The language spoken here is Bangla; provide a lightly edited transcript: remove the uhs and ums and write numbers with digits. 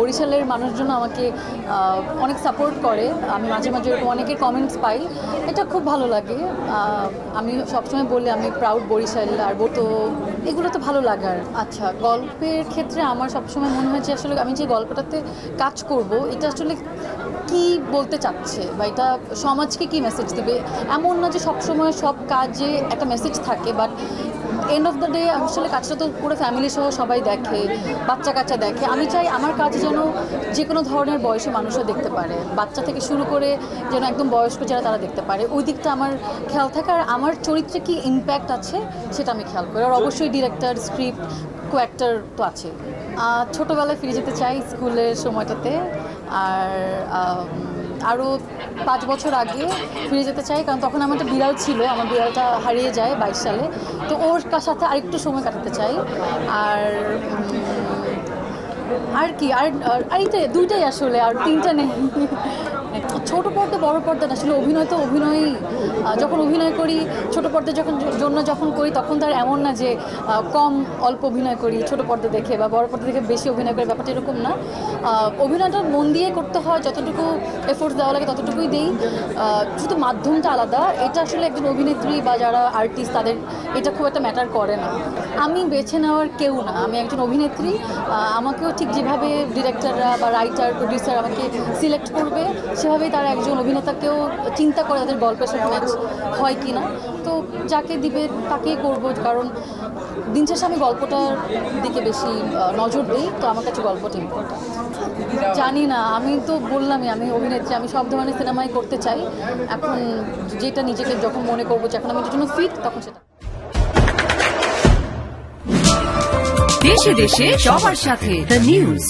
বরিশালের মানুষজন আমাকে অনেক সাপোর্ট করে। আমি মাঝে মাঝে এরকম অনেকের কমেন্টস পাই, এটা খুব ভালো লাগে। আমি সবসময় বলি আমি প্রাউড বরিশাল, আর তো এগুলো তো ভালো লাগার। আচ্ছা, গল্পের ক্ষেত্রে আমার সবসময় মনে হয় যে আসলে আমি যে গল্পটাতে কাজ করব এটা আসলে কি বলতে চাচ্ছে, বা এটা সমাজকে কি মেসেজ দেবে। এমন না যে সবসময় সব কাজে একটা মেসেজ থাকে, but end of the day আসলে কাজটা তো পুরো ফ্যামিলি সহ সবাই দেখে, বাচ্চা কাচ্চা দেখে। আমি চাই আমার কাজ যেন যে কোনো ধরনের বয়সে মানুষরা দেখতে পারে, বাচ্চা থেকে শুরু করে যেন একদম বয়স্ক যারা তারা দেখতে পারে। ওই দিকটা আমার খেয়াল থাকে, আর আমার চরিত্রে কি ইম্প্যাক্ট আছে সেটা আমি খেয়াল করি। আর অবশ্যই ডিরেক্টর, স্ক্রিপ্ট, কো অ্যাক্টর তো আছে। ছোটোবেলায় ফিরে যেতে চাই স্কুলের সময়টাতে, আর আরও 5 বছর আগে ফিরে যেতে চাই, কারণ তখন আমার একটা বিড়াল ছিল, আমার বিড়ালটা হারিয়ে যায় 22 সালে। তো ওর সাথে আরেকটু সময় কাটাতে চাই। আর কি আর এইটাই, দুইটাই আসলে, আর তিনটা নেই। ছোট পর্দা বড় পর্দা না, আসলে অভিনয় তো অভিনয়। যখন অভিনয় করি ছোট পর্দার যখন করি, তখন তো আর এমন না যে কম অল্প অভিনয় করি ছোট পর্দা দেখে, বা বড় পর্দা দেখে বেশি অভিনয় করি, ব্যাপারটা এরকম না। অভিনয়টা মন দিয়ে করতে হয়, যতটুকু এফোর্টস দেওয়া লাগে ততটুকুই দিই। শুধু মাধ্যমটা আলাদা। এটা আসলে একজন অভিনেত্রী বা যারা আর্টিস্ট তাদের এটা খুব একটা ম্যাটার করে না। আমি বেছে নেওয়ার কেউ না, আমি একজন অভিনেত্রী। আমাকেও ঠিক যেভাবে ডিরেক্টররা বা রাইটার, প্রডিউসার আমাকে সিলেক্ট করবে, সেভাবেই তারা একজন অভিনেতাকেও চিন্তা করে তাদের গল্পের সাথে ম্যাচ হয় কি না। তো যাকে দিবে তাকেই করবো, কারণ দিন শেষে আমি গল্পটার দিকে বেশি নজর দিই। তো আমার কাছে গল্পটা ইম্পর্টেন্ট। জানি না, আমি তো বললামই আমি অভিনেত্রী, আমি সব ধরনের সিনেমাই করতে চাই। এখন যেটা নিজেকে যখন মনে করবো যে এখন আমি এটার জন্য ফিট, তখন সেটা। দেশে দেশে সবার সাথে দ্য নিউজ।